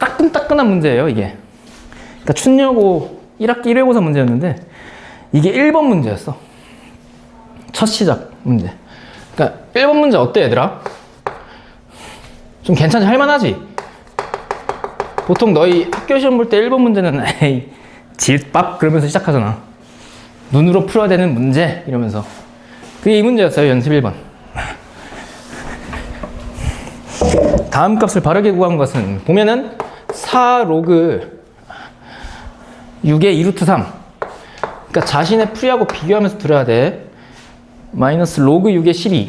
따끈따끈한 문제예요, 이게. 그러니까 춘여고 1학기 1회고사 문제였는데 이게 1번 문제였어. 첫 시작 문제. 그러니까 1번 문제 어때, 얘들아? 좀 괜찮지? 할만하지? 보통 너희 학교 시험 볼 때 1번 문제는 에이, 질밥 그러면서 시작하잖아. 눈으로 풀어야 되는 문제 이러면서. 그게 이 문제였어요, 연습 1번. 다음 값을 바르게 구한 것은 보면은 4 로그 6의 2루트 3. 그러니까 자신의 풀이하고 비교하면서 들어야 돼. 마이너스 로그 6의 12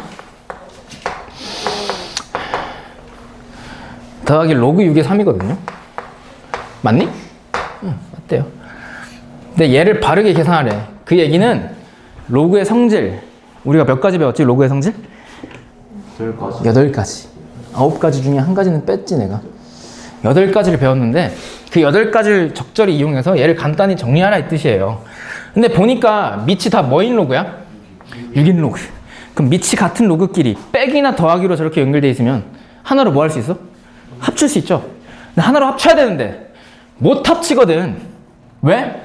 더하기 로그 6의 3이거든요. 맞니? 응, 맞대요. 근데 얘를 바르게 계산하래. 그 얘기는 로그의 성질, 우리가 몇 가지 배웠지? 로그의 성질? 8가지. 9가지 중에 한 가지는 뺐지 내가. 8가지를 배웠는데 그 8가지를 적절히 이용해서 얘를 간단히 정리하라 이 뜻이에요. 근데 보니까 밑이 다 뭐인 로그야? 6인 로그. 그럼 밑이 같은 로그끼리 빼기나 더하기로 저렇게 연결돼 있으면 하나로 뭐 할 수 있어? 합칠 수 있죠. 근데 하나로 합쳐야 되는데 못 합치거든. 왜?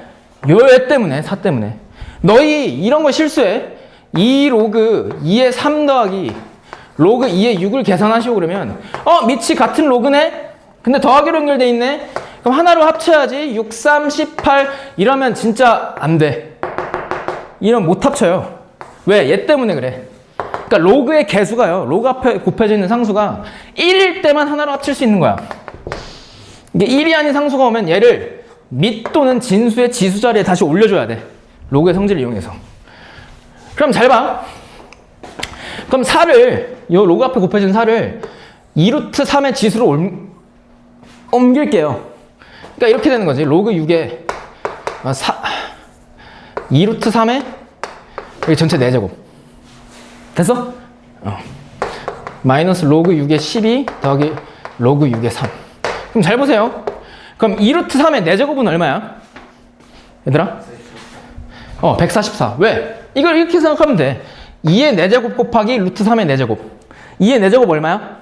요애 때문에, 4 때문에. 너희 이런 거 실수해. 2 로그 2의 3 더하기 로그 2의 6을 계산하시오 그러면 밑이 같은 로그네? 근데 더하기로 연결돼 있네? 그럼 하나로 합쳐야지. 6, 3, 18 이러면 진짜 안 돼. 이러면 못 합쳐요. 왜? 얘 때문에 그래. 그러니까 로그의 개수가요. 로그 앞에 곱해져 있는 상수가 1일 때만 하나로 합칠 수 있는 거야. 이게 1이 아닌 상수가 오면 얘를 밑 또는 진수의 지수 자리에 다시 올려줘야 돼. 로그의 성질을 이용해서. 그럼 잘 봐. 그럼 4를, 이 로그 앞에 곱해진 4를 2루트 3의 지수로 옮길게요. 그러니까 이렇게 되는 거지. 로그 6에 2루트 3에 여기 전체 4제곱. 됐어? 마이너스 로그 6의 12 더하기 로그 6의 3. 그럼 잘 보세요. 그럼 2루트 3의 4제곱은 얼마야? 얘들아? 144. 왜? 이걸 이렇게 생각하면 돼. 2의 4제곱 곱하기 루트 3의 4제곱. 2의 4제곱 얼마야?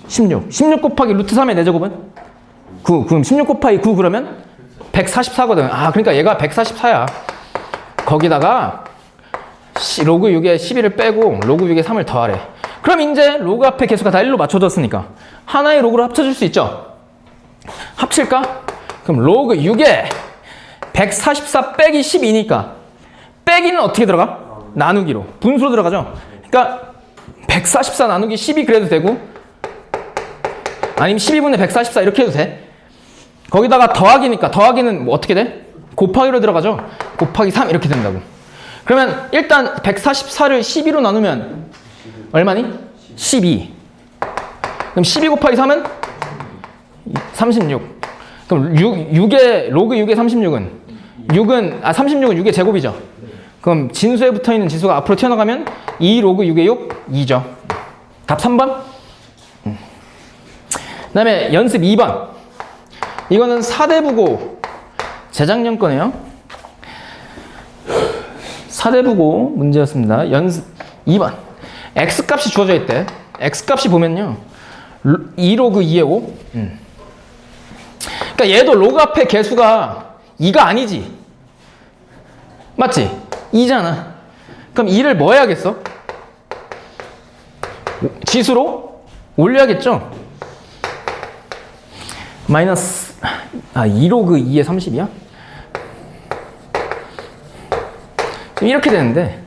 16. 16 곱하기 루트 3의 4제곱은? 9. 그럼 16 곱하기 9 그러면? 144거든. 그러니까 얘가 144야. 거기다가 로그 6에 11을 빼고 로그 6에 3을 더하래. 그럼 이제 로그 앞에 개수가 다 1로 맞춰졌으니까 하나의 로그로 합쳐줄 수 있죠? 합칠까? 그럼 로그 6에 144 빼기 12니까 빼기는 어떻게 들어가? 나누기로. 분수로 들어가죠? 그러니까 144 나누기 12 그래도 되고 아니면 12분의 144 이렇게 해도 돼. 거기다가 더하기니까 더하기는 뭐 어떻게 돼? 곱하기로 들어가죠? 곱하기 3 이렇게 된다고. 그러면 일단 144를 12로 나누면 얼마니? 12. 그럼 12 곱하기 3은? 36. 그럼 6의 로그 6의 36은 36은 6의 제곱이죠. 그럼 진수에 붙어있는 지수가 앞으로 튀어나가면 2 로그 6의 6, 2죠. 답 3번. 그 다음에 연습 2번. 이거는 사대부고 재작년 거네요. 사대부고 문제였습니다. 연습 2번. x값이 주어져 있대. x값이 보면요. 2 로그 2의 5. 그러니까 얘도 로그 앞에 개수가 2가 아니지. 맞지? 2잖아. 그럼 2를 뭐 해야겠어? 지수로 올려야겠죠? 마이너스 2 로그 2의 30이야? 이렇게 되는데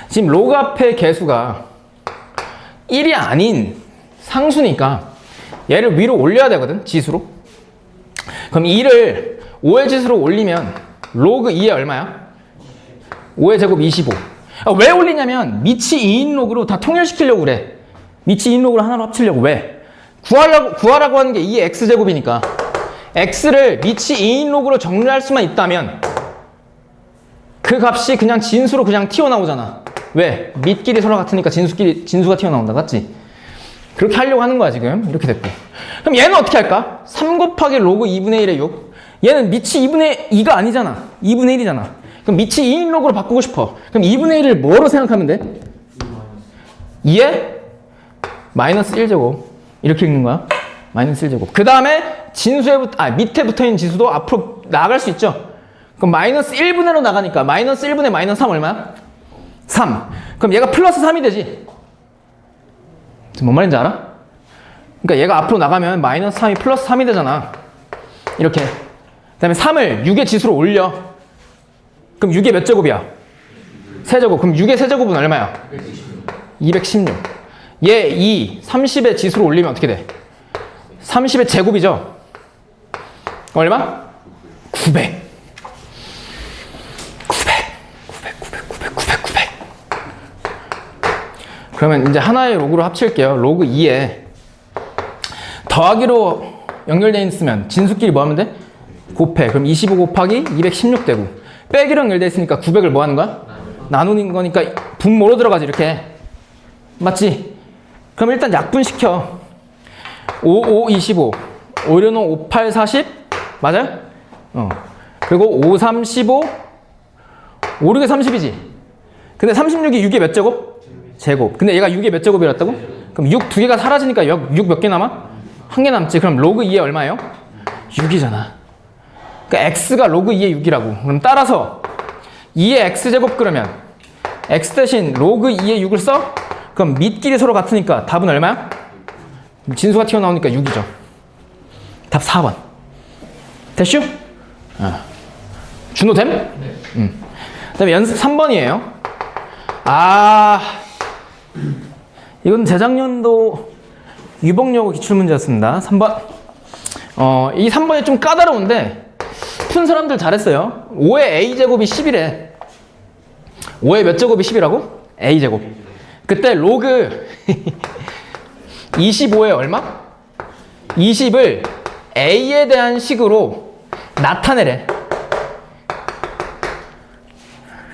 지금 로그 앞에 개수가 1이 아닌 상수니까 얘를 위로 올려야 되거든, 지수로. 그럼 2를 5의 지수로 올리면 로그 2의 얼마야? 5의 제곱 25. 왜 올리냐면 밑이 2인 로그로 다 통일시키려고 그래. 밑이 2인 로그로 하나로 합치려고. 왜? 구하라고 하는 게 2의 x제곱이니까 x를 밑이 2인 로그로 정리할 수만 있다면 그 값이 그냥 진수로 그냥 튀어나오잖아. 왜? 밑끼리 서로 같으니까 진수가 튀어나온다. 맞지? 그렇게 하려고 하는 거야 지금. 이렇게 됐고. 그럼 얘는 어떻게 할까? 3 곱하기 로그 2분의 1의 6. 얘는 밑이 2분의 2가 아니잖아. 2분의 1이잖아. 그럼 밑이 2인 로그로 바꾸고 싶어. 그럼 2분의 1을 뭐로 생각하면 돼? 2에 마이너스 1제곱. 이렇게 읽는 거야. 마이너스 1제곱. 그 다음에 밑에 붙어있는 지수도 앞으로 나갈 수 있죠. 그럼 마이너스 1분의로 나가니까 마이너스 1분의 마이너스 3 얼마야? 3. 그럼 얘가 플러스 3이 되지. 뭔 말인지 알아? 그러니까 얘가 앞으로 나가면 마이너스 3이 플러스 3이 되잖아. 이렇게. 그 다음에 3을 6의 지수로 올려. 그럼 6의 몇 제곱이야? 세제곱. 그럼 6의 세제곱은 얼마야? 216. 얘 2, 30의 지수로 올리면 어떻게 돼? 30의 제곱이죠? 얼마? 900. 900. 그러면 이제 하나의 로그로 합칠게요. 로그 2에 더하기로 연결되어 있으면 진수끼리 뭐 하면 돼? 곱해. 그럼 25 곱하기 216 되고, 빼기로 연결되어 있으니까 900을 뭐 하는 거야? 나누는 거니까 분모로 들어가지. 이렇게 맞지? 그럼 일단 약분시켜. 5, 5, 25 5, 5, 8, 40 맞아요? 그리고 5, 3, 15 5, 6에 30이지. 근데 36이 6의 몇 제곱? 제곱. 근데 얘가 6의 몇 제곱이었다고? 그럼 6 두 개가 사라지니까 6 몇 개 남아? 한 개 남지. 그럼 로그 2에 얼마예요? 6이잖아. 그러니까 x가 로그 2의 6이라고. 그럼 따라서 2의 x제곱 그러면 x 대신 로그 2의 6을 써? 그럼 밑끼리 서로 같으니까 답은 얼마야? 진수가 튀어나오니까 6이죠. 답 4번. 됐슈? 준호 됨? 네. 그 다음에 연습 3번이에요. 이건 재작년도 유복여고 기출문제였습니다. 3번. 이 3번이 좀 까다로운데 푼 사람들 잘했어요. 5의 a제곱이 10이래. 5의 몇 제곱이 10이라고? a제곱. 그때 로그 25에 얼마? 20을 a에 대한 식으로 나타내래.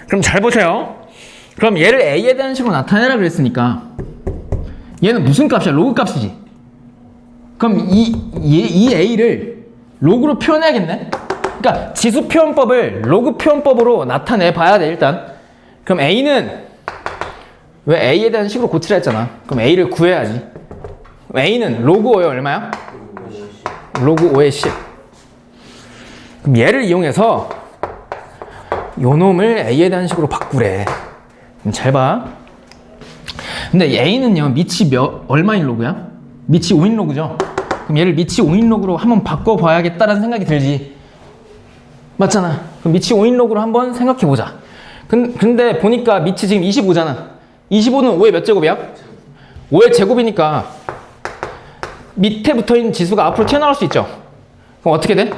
그럼 잘 보세요. 그럼 얘를 a에 대한 식으로 나타내라 그랬으니까 얘는 무슨 값이야? 로그 값이지. 그럼 이 a를 로그로 표현해야겠네? 그러니까 지수 표현법을 로그 표현법으로 나타내 봐야 돼, 일단. 그럼 a는 왜 a에 대한 식으로 고치라 했잖아. 그럼 a를 구해야지. a는 로그 5에 얼마야? 로그 5에 10. 그럼 얘를 이용해서 요 놈을 a에 대한 식으로 바꾸래. 그럼 잘 봐. 근데 a는요, 밑이 얼마인 로그야? 밑이 5인 로그죠? 그럼 얘를 밑이 5인 로그로 한번 바꿔봐야겠다라는 생각이 들지. 맞잖아. 그럼 밑이 5인 로그로 한번 생각해보자. 근데 보니까 밑이 지금 25잖아. 25는 5의 몇 제곱이야? 5의 제곱이니까 밑에 붙어있는 지수가 앞으로 튀어나올 수 있죠. 그럼 어떻게 돼?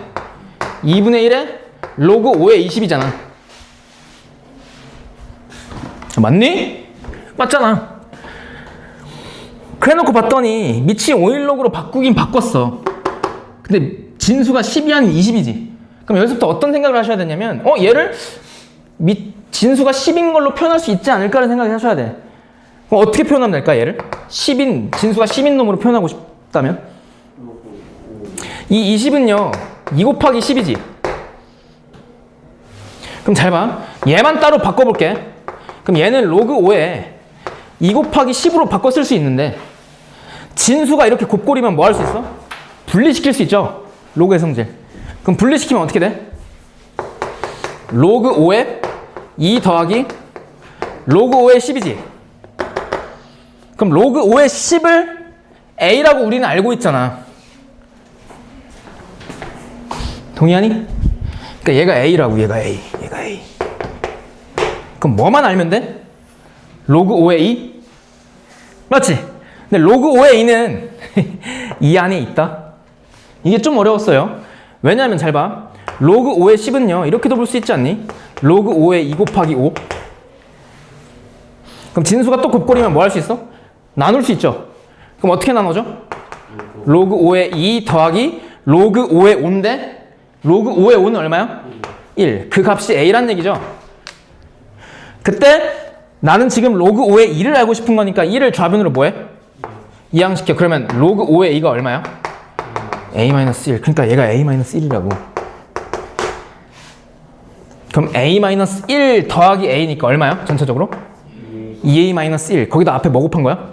2분의 1에 로그 5의 20이잖아. 맞니? 맞잖아. 그래놓고 봤더니 밑이 5인 로그로 바꾸긴 바꿨어. 근데 진수가 10이 아닌 20이지. 그럼 여기서부터 어떤 생각을 하셔야 되냐면 얘를 진수가 10인 걸로 표현할 수 있지 않을까라는 생각을 하셔야 돼. 그럼 어떻게 표현하면 될까, 얘를? 진수가 10인 놈으로 표현하고 싶다면? 이 20은요, 2 곱하기 10이지. 그럼 잘 봐. 얘만 따로 바꿔볼게. 그럼 얘는 로그 5에 2 곱하기 10으로 바꿔 쓸 수 있는데, 진수가 이렇게 곱골이면 뭐 할 수 있어? 분리시킬 수 있죠? 로그의 성질. 그럼 분리시키면 어떻게 돼? 로그 5에 2 더하기 로그 5의 10이지. 그럼 로그 5의 10을 a라고 우리는 알고 있잖아. 동의하니? 그러니까 얘가 a라고, 얘가 a. 그럼 뭐만 알면 돼? 로그 5의 2? 맞지? 근데 로그 5의 2는 이 안에 있다. 이게 좀 어려웠어요. 왜냐하면 잘 봐. 로그 5의 10은요, 이렇게도 볼 수 있지 않니? 로그 5의 2 곱하기 5. 그럼 진수가 또 곱골이면 뭐 할 수 있어? 나눌 수 있죠. 그럼 어떻게 나누죠? 로그 5의 2 더하기 로그 5의 5인데 로그 5의 5는 얼마야? 1. 그 값이 a란 얘기죠. 그때 나는 지금 로그 5의 2를 알고 싶은 거니까 1을 좌변으로 뭐해? 이항시켜. 그러면 로그 5의 2가 얼마야? a-1. 그러니까 얘가 a-1이라고. 그럼 a-1 더하기 a니까 얼마야? 전체적으로? 2a-1. 거기다 앞에 뭐 곱한 거야?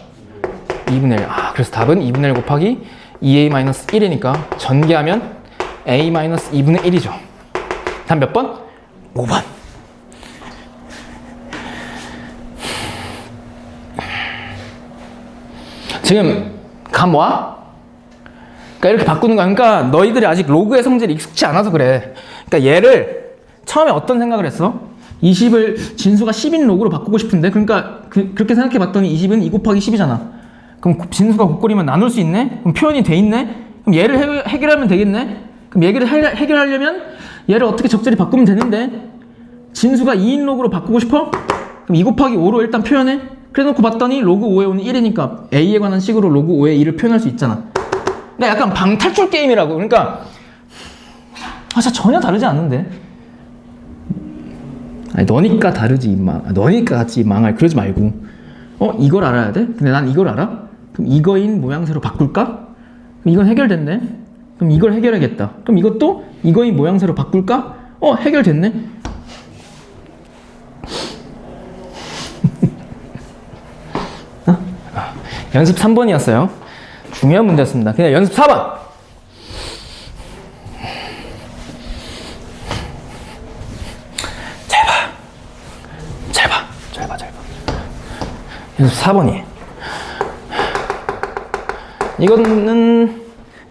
2분의 1. 그래서 답은 2분의 1 곱하기 2a-1이니까 전개하면 a-2분의 1이죠. 다음 몇 번? 5번. 지금 감 와? 그러니까 이렇게 바꾸는 거야. 그러니까 너희들이 아직 로그의 성질이 익숙치 않아서 그래. 그러니까 얘를 처음에 어떤 생각을 했어? 20을 진수가 10인 로그로 바꾸고 싶은데, 그러니까 그렇게 생각해 봤더니 20은 2 곱하기 10이잖아. 그럼 진수가 곱골이면 나눌 수 있네? 그럼 표현이 돼 있네? 그럼 얘를 해결하면 되겠네? 그럼 얘를 해결하려면 얘를 어떻게 적절히 바꾸면 되는데, 진수가 2인 로그로 바꾸고 싶어? 그럼 2 곱하기 5로 일단 표현해. 그래 놓고 봤더니 로그 5의 5는 1이니까 A에 관한 식으로 로그 5의 2를 표현할 수 있잖아. 그러니까 약간 방탈출 게임이라고. 그러니까 진짜 전혀 다르지 않는데. 아니, 너니까 다르지 임마. 너니까 같이 망할. 그러지 말고. 이걸 알아야 돼? 근데 난 이걸 알아? 그럼 이거인 모양새로 바꿀까? 그럼 이건 해결됐네. 그럼 이걸 해결하겠다. 그럼 이것도 이거인 모양새로 바꿀까? 해결됐네. 연습 3번이었어요. 중요한 문제였습니다. 그냥 연습 4번. 잘 봐. 연습 4번이에요. 이거는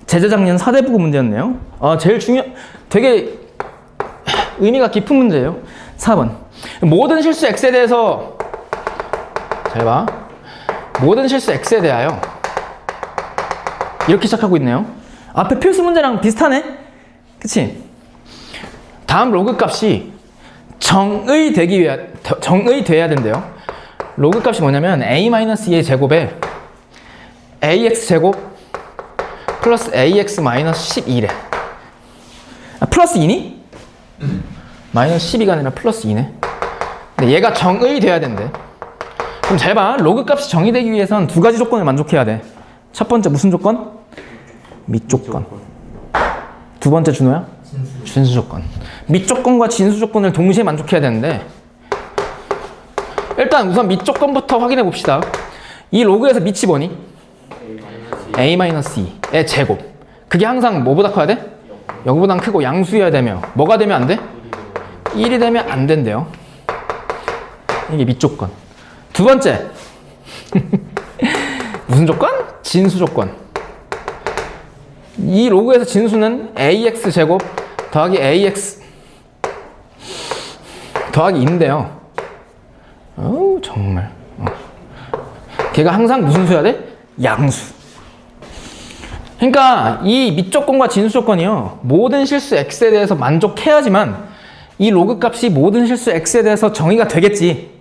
재작년 4대 부고 문제였네요. 제일 되게 의미가 깊은 문제예요. 4번. 모든 실수 x에 대해서 잘 봐. 모든 실수 x에 대하여 이렇게 시작하고 있네요. 앞에 필수 문제랑 비슷하네? 그치? 다음 로그 값이 정의돼야 된대요. 로그 값이 뭐냐면 a-2의 제곱에 ax 제곱 플러스 ax 마이너스 12래. 플러스 2니? 마이너스 12가 아니라 플러스 2네. 근데 얘가 정의돼야 된대. 그럼 잘 봐. 로그 값이 정의되기 위해선 두 가지 조건을 만족해야 돼. 첫 번째 무슨 조건? 밑조건. 두 번째 준호야? 진수 조건. 밑조건과 진수 조건을 동시에 만족해야 되는데, 일단 우선 밑조건부터 확인해 봅시다. 이 로그에서 밑이 뭐니? a-2의 제곱. 그게 항상 뭐보다 커야 돼? 0보다 크고 양수여야 되며, 뭐가 되면 안 돼? 1이 되면 안 된대요. 이게 밑조건. 두 번째. 무슨 조건? 진수 조건. 이 로그에서 진수는 ax 제곱 더하기 ax 더하기 2인데요. 정말. 걔가 항상 무슨 수여야 돼? 양수. 그러니까 이 밑조건과 진수 조건이요, 모든 실수 x에 대해서 만족해야지만 이 로그 값이 모든 실수 x에 대해서 정의가 되겠지.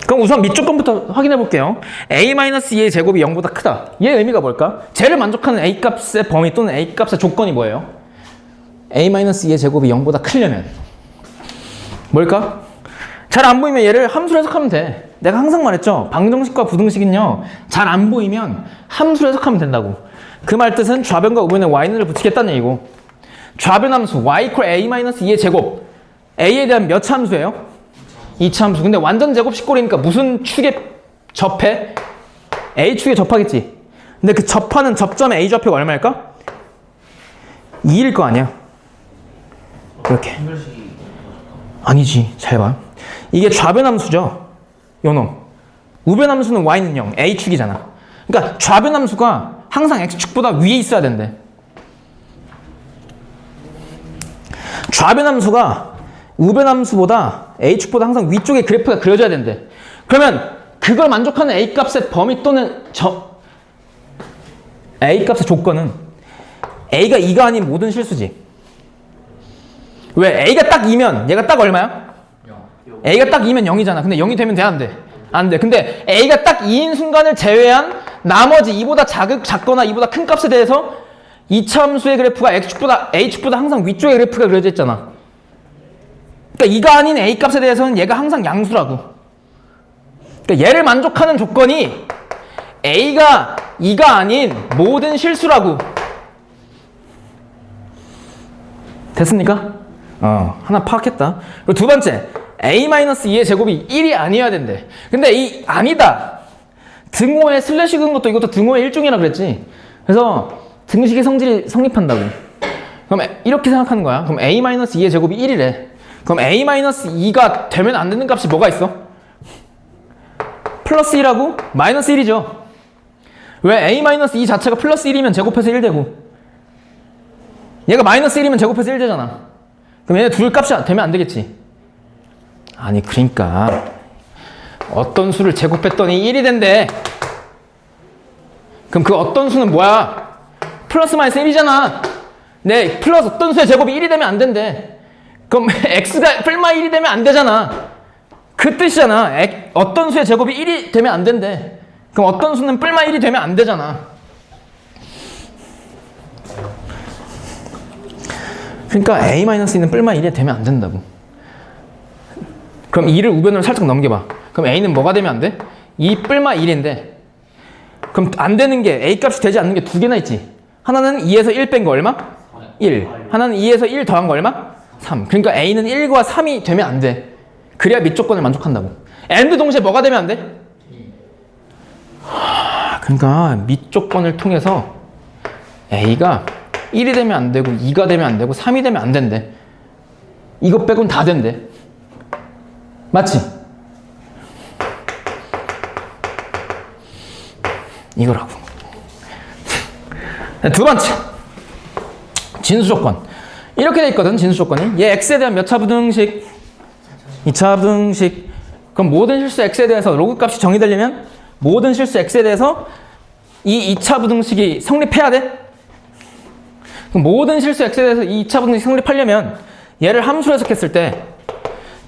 그럼 우선 밑조건부터 확인해 볼게요. a-2의 제곱이 0보다 크다. 얘의 의미가 뭘까? 쟤를 만족하는 a 값의 범위 또는 a 값의 조건이 뭐예요? a-2의 제곱이 0보다 크려면 뭘까? 잘 안 보이면 얘를 함수로 해석하면 돼. 내가 항상 말했죠. 방정식과 부등식은요, 잘 안 보이면 함수로 해석하면 된다고. 그 말 뜻은 좌변과 우변에 y는을 붙이겠다는 얘기고, 좌변함수 y = a-2의 제곱, a에 대한 몇 차 함수예요? 2차 함수. 근데 완전 제곱식꼴이니까 무슨 축에 접해? A축에 접하겠지. 근데 그 접하는 접점의 A 좌표가 얼마일까? 2일 거 아니야. 그렇게. 아니지. 잘 봐. 이게 좌변함수죠. 요놈. 우변함수는 Y는 0. A축이잖아. 그러니까 좌변함수가 항상 X축보다 위에 있어야 된대. 좌변함수가 우변함수보다 A축보다 항상 위쪽에 그래프가 그려져야 된대. 그러면 그걸 만족하는 A값의 범위 또는 A값의 조건은 A가 2가 아닌 모든 실수지. 왜? A가 딱 2면 얘가 딱 얼마야? 0. A가 딱 2면 0이잖아. 근데 0이 되면 돼? 안 돼? 안 돼. 근데 A가 딱 2인 순간을 제외한 나머지 2보다 작거나 2보다 큰 값에 대해서 2차 함수의 그래프가 A축보다 항상 위쪽에 그래프가 그려져 있잖아. 그러니까 2가 아닌 A 값에 대해서는 얘가 항상 양수라고. 그러니까 얘를 만족하는 조건이 A가 2가 아닌 모든 실수라고. 됐습니까? 하나 파악했다. 그리고 두 번째, a-2의 제곱이 1이 아니어야 된대. 근데 이 아니다. 등호에 슬래시 그은 것도 이것도 등호의 일종이라 그랬지. 그래서 등식의 성질이 성립한다고. 그럼 이렇게 생각하는 거야. 그럼 a-2의 제곱이 1이래. 그럼 a-2가 되면 안 되는 값이 뭐가 있어? 플러스 1하고 마이너스 1이죠. 왜? a-2 자체가 플러스 1이면 제곱해서 1 되고 얘가 마이너스 1이면 제곱해서 1 되잖아. 그럼 얘네 둘 값이 되면 안 되겠지. 아니 그러니까 어떤 수를 제곱했더니 1이 된대. 그럼 그 어떤 수는 뭐야? 플러스 마이너스 1이잖아. 네, 플러스 어떤 수의 제곱이 1이 되면 안 된대. 그럼 x가 플마 1이 되면 안 되잖아. 그 뜻이잖아. 어떤 수의 제곱이 1이 되면 안 된대. 그럼 어떤 수는 플마 1이 되면 안 되잖아. 그러니까 a-2는 플마 1이 되면 안 된다고. 그럼 2를 우변으로 살짝 넘겨봐. 그럼 a는 뭐가 되면 안 돼? 2 플마 1인데 그럼 안 되는 게 a 값이 되지 않는 게 두 개나 있지. 하나는 2에서 1 뺀 거 얼마? 1. 하나는 2에서 1 더한 거 얼마? 3. 그러니까 a는 1과 3이 되면 안 돼. 그래야 밑 조건을 만족한다고. and 동시에 뭐가 되면 안 돼? 그러니까 밑 조건을 통해서 a가 1이 되면 안 되고 2가 되면 안 되고 3이 되면 안 된대. 이것 빼고는 다 된대. 맞지? 이거라고. 두 번째 진수 조건. 이렇게 돼 있거든. 진수 조건이 얘 x에 대한 몇 차 부등식? 2차 부등식. 그럼 모든 실수 x에 대해서 로그 값이 정의되려면 모든 실수 x에 대해서 이 2차 부등식이 성립해야 돼. 그럼 모든 실수 x에 대해서 이 2차 부등식이 성립하려면 얘를 함수로 해석했을 때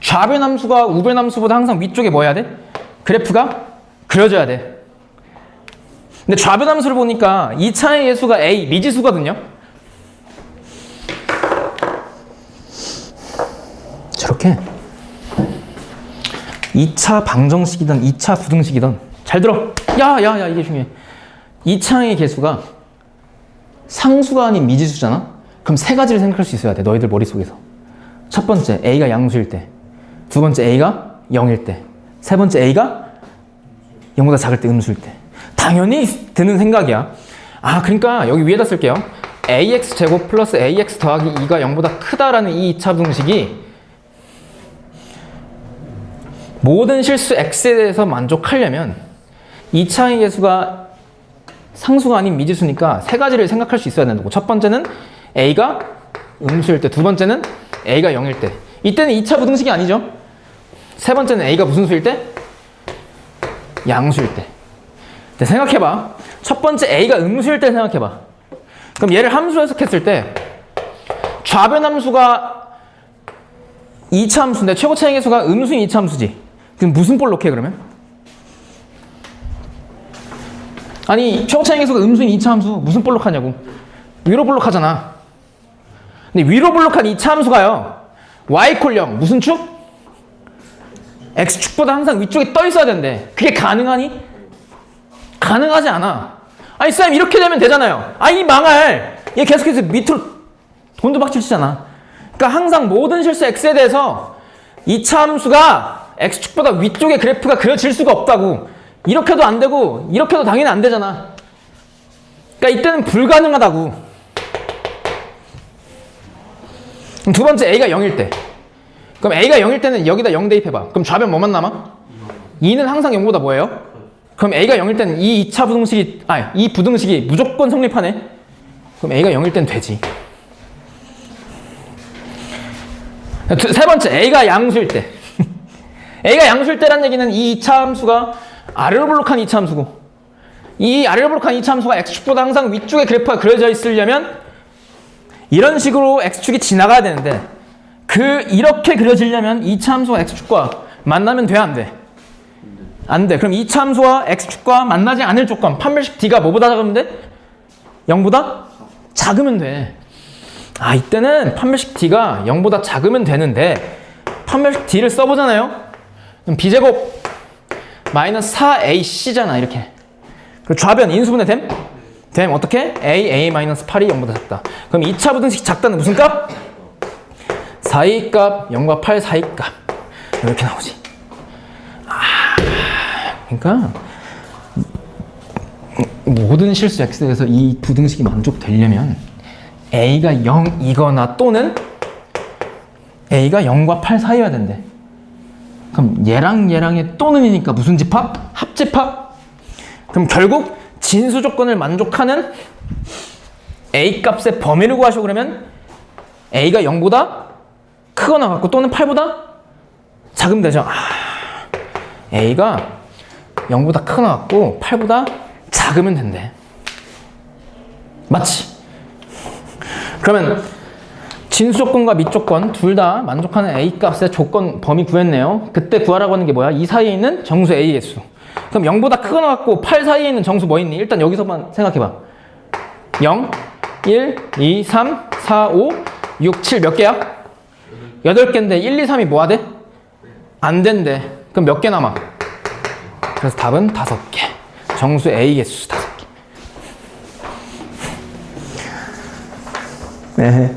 좌변 함수가 우변 함수보다 항상 위쪽에 뭐 해야 돼? 그래프가 그려져야 돼. 근데 좌변 함수를 보니까 2차의 예수가 a, 미지수거든요. 저렇게 2차 방정식이든 2차 부등식이든 잘 들어. 야 이게 중요해. 2차의 개수가 상수가 아닌 미지수잖아. 그럼 세 가지를 생각할 수 있어야 돼. 너희들 머릿속에서. 첫 번째 a가 양수일 때, 두 번째 a가 0일 때, 세 번째 a가 0보다 작을 때 음수일 때. 당연히 드는 생각이야. 아 그러니까 여기 위에다 쓸게요. ax 제곱 플러스 ax 더하기 2가 0보다 크다라는 이 2차 부등식이 모든 실수 x에 대해서 만족하려면 2차의 개수가 상수가 아닌 미지수니까 세 가지를 생각할 수 있어야 된다고. 첫 번째는 a가 음수일 때, 두 번째는 a가 0일 때. 이때는 2차 부등식이 아니죠. 세 번째는 a가 무슨 수일 때? 양수일 때. 근데 생각해봐. 첫 번째 a가 음수일 때 생각해봐. 그럼 얘를 함수로 해석했을 때 좌변 함수가 2차 함수인데 최고 차의 개수가 음수인 2차 함수지. 그럼 무슨 볼록해 그러면? 아니 최고 차의 개수가 음수인 2차 함수 무슨 볼록하냐고. 위로 볼록하잖아. 근데 위로 볼록한 2차 함수가요 y 콜 0 무슨 축? x축보다 항상 위쪽에 떠 있어야 된대. 그게 가능하니? 가능하지 않아. 아니 쌤 이렇게 되면 되잖아요. 아이 망할. 얘 계속해서 밑으로 돈도 박질 치잖아. 그러니까 항상 모든 실수 x에 대해서 2차 함수가 x축보다 위쪽에 그래프가 그려질 수가 없다고. 이렇게도 안 되고 이렇게도 당연히 안 되잖아. 그러니까 이때는 불가능하다고. 그럼 두 번째 a가 0일 때. 그럼 a가 0일 때는 여기다 0 대입해봐. 그럼 좌변 뭐만 남아? 2는 항상 0보다 뭐예요? 그럼 a가 0일 때는 이 2차 부등식이 이 부등식이 무조건 성립하네. 그럼 a가 0일 때는 되지. 세 번째 a가 양수일 때. a가 양수일 때란 얘기는 이 2차 함수가 아래로 볼록한 2차 함수고 이 아래로 볼록한 2차 함수가 x축보다 항상 위쪽에 그래프가 그려져 있으려면 이런 식으로 x축이 지나가야 되는데 이렇게 그려지려면 2차 함수가 x축과 만나면 돼? 안 돼? 안 돼. 그럼 2차 함수와 x축과 만나지 않을 조건 판별식 d가 뭐보다 작으면 돼? 0보다 작으면 돼. 이때는 판별식 d가 0보다 작으면 되는데 판별식 d를 써보잖아요. 그럼 b제곱 마이너스 4ac잖아 이렇게. 그리고 좌변 인수분해 됨? 됨 어떻게? a 마이너스 8이 0보다 작다. 그럼 2차 부등식 작다는 무슨 값? 4의 값 0과 8 사이 값 이렇게 나오지. 그러니까 모든 실수 x에서 이 부등식이 만족되려면 a가 0이거나 또는 a가 0과 8 사이여야 된대. 그럼 얘랑 얘랑의 또는이니까 무슨 집합? 합집합? 그럼 결국 진수 조건을 만족하는 a 값의 범위를 구하시고 그러면 a가 0보다 크거나 같고 또는 8보다 작으면 되죠. a가 0보다 크거나 같고 8보다 작으면 된대. 맞지? 그러면 진수 조건과 밑 조건 둘 다 만족하는 a 값의 조건 범위 구했네요. 그때 구하라고 하는 게 뭐야? 이 사이에 있는 정수 a의 개수. 그럼 0보다 크거나 같고 8 사이에 있는 정수 뭐 있니? 일단 여기서만 생각해봐. 0, 1, 2, 3, 4, 5, 6, 7 몇 개야? 8개인데 1, 2, 3이 뭐야 돼? 안 된대. 그럼 몇 개 남아? 그래서 답은 5개. 정수 A 개수 5개. 네.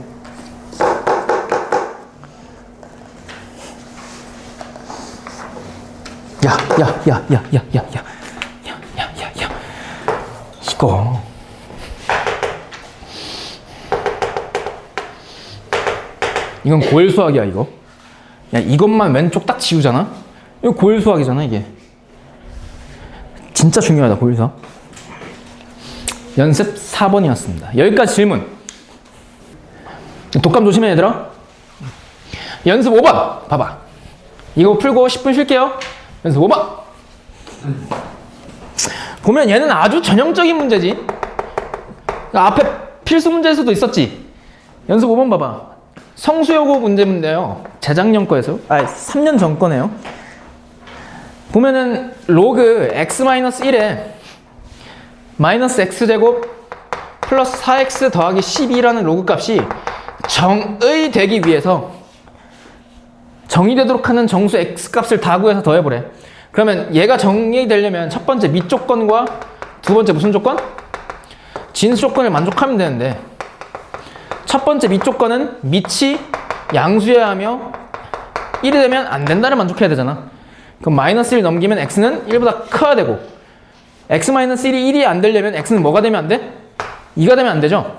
야. 이거. 이건 고일 수학이야, 이거. 야, 이것만 왼쪽 딱 지우잖아? 이거 고일 수학이잖아, 이게. 진짜 중요하다, 고일 수학. 연습 4번이었습니다. 여기까지 질문. 독감 조심해, 얘들아. 연습 5번. 봐봐. 이거 풀고 10분 쉴게요. 연습 5번. 보면 얘는 아주 전형적인 문제지. 앞에 필수 문제에서도 있었지. 연습 5번 봐봐. 성수여고 문제인데요. 재작년 거에서. 3년 전 거네요. 보면은 로그 x-1에 마이너스 x제곱 플러스 4x 더하기 12라는 로그 값이 정의되기 위해서 정의되도록 하는 정수 x 값을 다 구해서 더해보래. 그러면 얘가 정의되려면 첫 번째 밑 조건과 두 번째 무슨 조건? 진수 조건을 만족하면 되는데 첫 번째 밑 조건은 밑이 양수여야 하며 1이 되면 안 된다를 만족해야 되잖아. 그럼 마이너스 1 넘기면 x는 1보다 커야 되고 x-1이 1이 안 되려면 x는 뭐가 되면 안 돼? 2가 되면 안 되죠?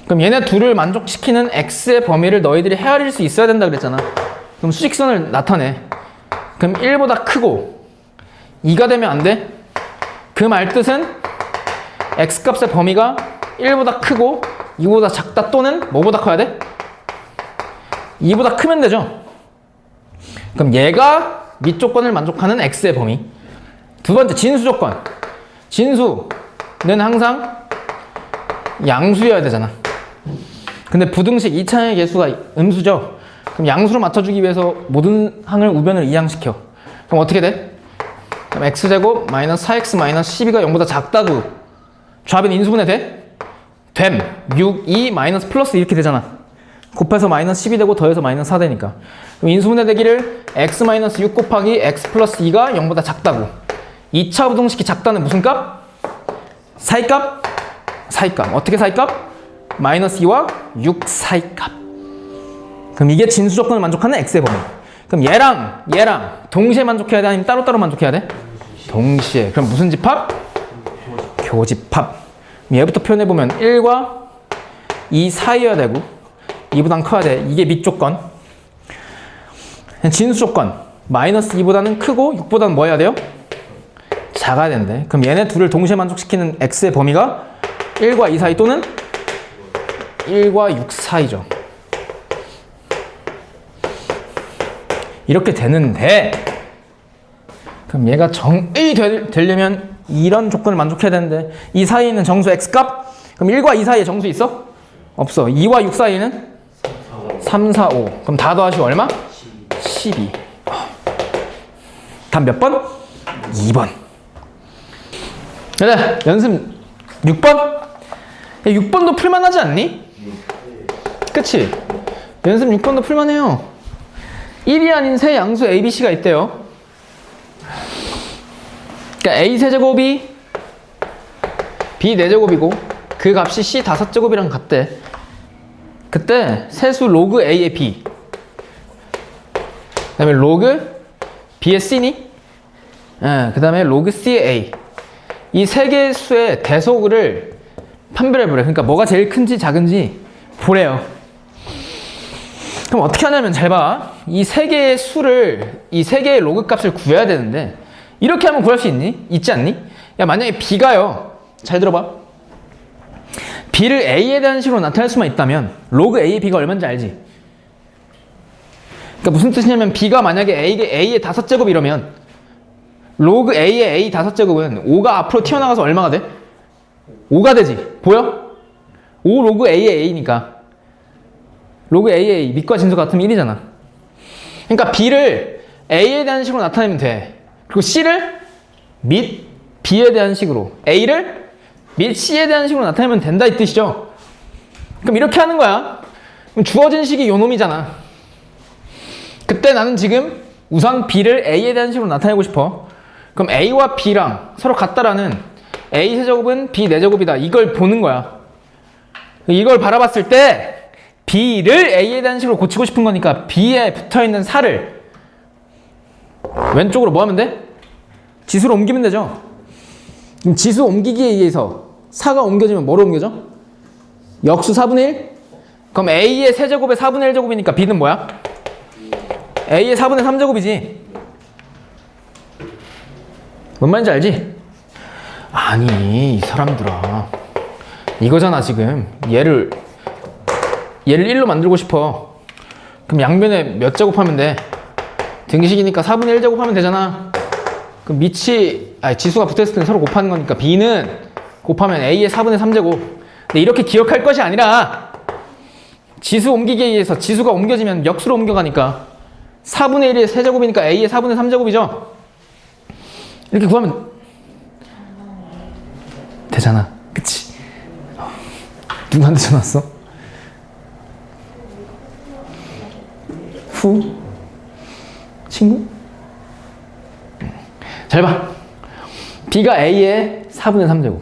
그럼 얘네 둘을 만족시키는 x의 범위를 너희들이 헤아릴 수 있어야 된다 그랬잖아. 그럼 수직선을 나타내. 그럼 1보다 크고 2가 되면 안 돼? 그 말 뜻은 x값의 범위가 1보다 크고 2보다 작다 또는 뭐보다 커야 돼? 2보다 크면 되죠? 그럼 얘가 밑 조건을 만족하는 x의 범위. 두 번째 진수 조건. 진수는 항상 양수여야 되잖아. 근데 부등식 2차의 개수가 음수죠. 그럼 양수로 맞춰주기 위해서 모든 항을 우변을 이항시켜. 그럼 어떻게 돼? 그럼 x제곱 마이너스 4x 마이너스 12가 0보다 작다고 좌변 인수분해 돼? 됨. 6, 2, 마이너스 플러스 이렇게 되잖아. 곱해서 마이너스 12 되고 더해서 마이너스 4 되니까. 그럼 인수분해 되기를 x 마이너스 6 곱하기 x 플러스 2가 0보다 작다고. 2차 부등식이 작다는 무슨 값? 사이값? 사이값. 어떻게 사이값? 마이너스 2와 6 사이값. 그럼 이게 진수 조건을 만족하는 x의 범위. 그럼 얘랑 동시에 만족해야 돼? 아니면 따로따로 만족해야 돼? 동시에. 그럼 무슨 집합? 교집합. 얘부터 표현해보면 1과 2 사이여야 되고 2보단 커야 돼. 이게 밑 조건. 진수 조건. 마이너스 2보다는 크고 6보다는 뭐 해야 돼요? 작아야 된대. 그럼 얘네 둘을 동시에 만족시키는 x의 범위가 1과 2 사이 또는 1과 6 사이죠. 이렇게 되는데 그럼 얘가 되려면 이런 조건을 만족해야 되는데 이 사이에 있는 정수 x값? 그럼 1과 2 사이에 정수 있어? 없어. 2와 6 사이에는 3, 4, 5. 그럼 다 더하시고 얼마? 12. 답 몇 번? 2번. 그래, 연습 6번? 6번도 풀만하지 않니? 그치? 연습 6번도 풀만해요. 1이 아닌 세 양수 A, B, C가 있대요. 그러니까 A 세제곱이 B 4제곱이고 그 값이 C 5제곱이랑 같대. 그때 세수 로그 A의 B 그 다음에 로그 B의 C니? 그 다음에 로그 C의 A 이 세 개의 수의 대소를 판별해보래. 그러니까 뭐가 제일 큰지 작은지 보래요. 그럼 어떻게 하냐면 잘 봐. 이 세 개의 수를, 이 세 개의 로그 값을 구해야 되는데 이렇게 하면 구할 수 있니? 있지 않니? 야, 만약에 b가요. 잘 들어봐. b를 a에 대한 식으로 나타낼 수만 있다면 로그 a의 b가 얼마인지 알지? 그러니까 무슨 뜻이냐면 b가 만약에 a의 5제곱 이러면 로그 a의 a 5제곱은 5가 앞으로 튀어나가서 얼마가 돼? 5가 되지. 보여? 5 로그 a의 a니까 로그 a의 a 밑과 진수 같으면 1이잖아. 그러니까 b를 a에 대한 식으로 나타내면 돼. 그리고 c를 및 b에 대한 식으로, a를 및 c에 대한 식으로 나타내면 된다 이 뜻이죠. 그럼 이렇게 하는 거야. 그럼 주어진 식이 요 놈이잖아. 그때 나는 지금 우선 b를 a에 대한 식으로 나타내고 싶어. 그럼 a와 b랑 서로 같다라는 a 세제곱은 b 4제곱이다. 이걸 보는 거야. 이걸 바라봤을 때 b를 a에 대한 식으로 고치고 싶은 거니까 b에 붙어있는 4를 왼쪽으로 뭐 하면 돼? 지수로 옮기면 되죠. 그럼 지수 옮기기에 의해서 4가 옮겨지면 뭐로 옮겨져? 역수 4분의 1? 그럼 a의 세제곱의 4분의 1제곱이니까 b는 뭐야? a의 4분의 3제곱이지. 뭔 말인지 알지? 아니, 이 사람들아. 이거잖아, 지금. 얘를 1로 만들고 싶어. 그럼 양변에 몇 제곱하면 돼? 등식이니까 4분의 1제곱 하면 되잖아. 그럼 지수가 붙어있을 때는 서로 곱하는 거니까 b는 곱하면 a의 4분의 3제곱. 근데 이렇게 기억할 것이 아니라 지수 옮기기에 의해서 지수가 옮겨지면 역수로 옮겨가니까 4분의 1의 세제곱이니까 a의 4분의 3제곱이죠. 이렇게 구하면 되잖아. 그치? 누구한테 전화 왔어? 친구? 잘 봐. b가 a의 4분의 3제곱.